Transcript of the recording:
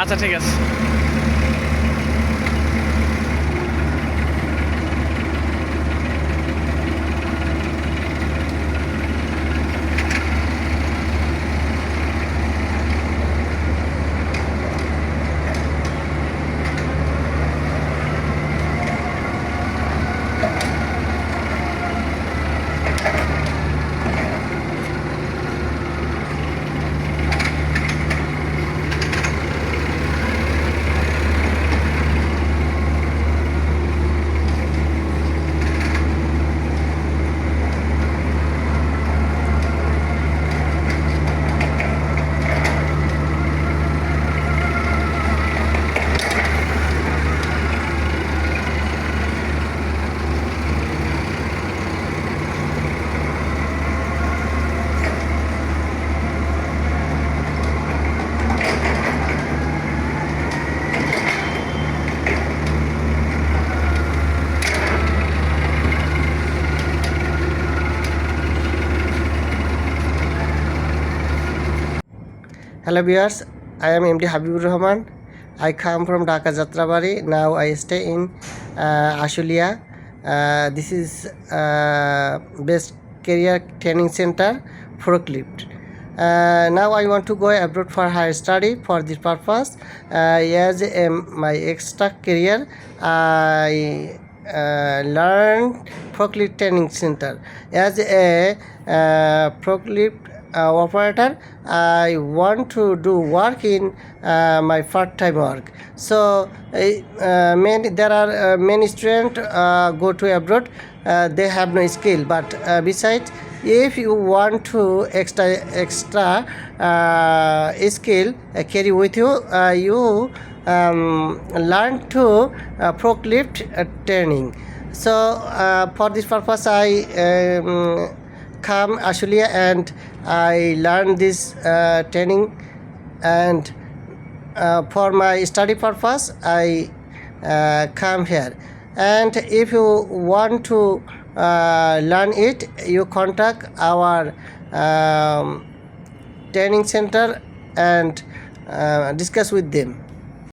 আচ্ছা ঠিক আছে। Hello viewers, I am MD Habibur Rahman. I come from Dhaka Jatrabari. Now I stay in Ashulia. This is best career training center forklift. Now I want to go abroad for higher study. For this purpose, as my extra career, I learned forklift training center as a forklift operator. I want to do work in my part-time work. So there are many students go to abroad. They have no skill, but besides, if you want to extra skill carry with you, you learn to forklift training. So for this purpose, I come Ashulia and I learn this training, and for my study purpose I come here. And if you want to learn it, you contact our training center and discuss with them.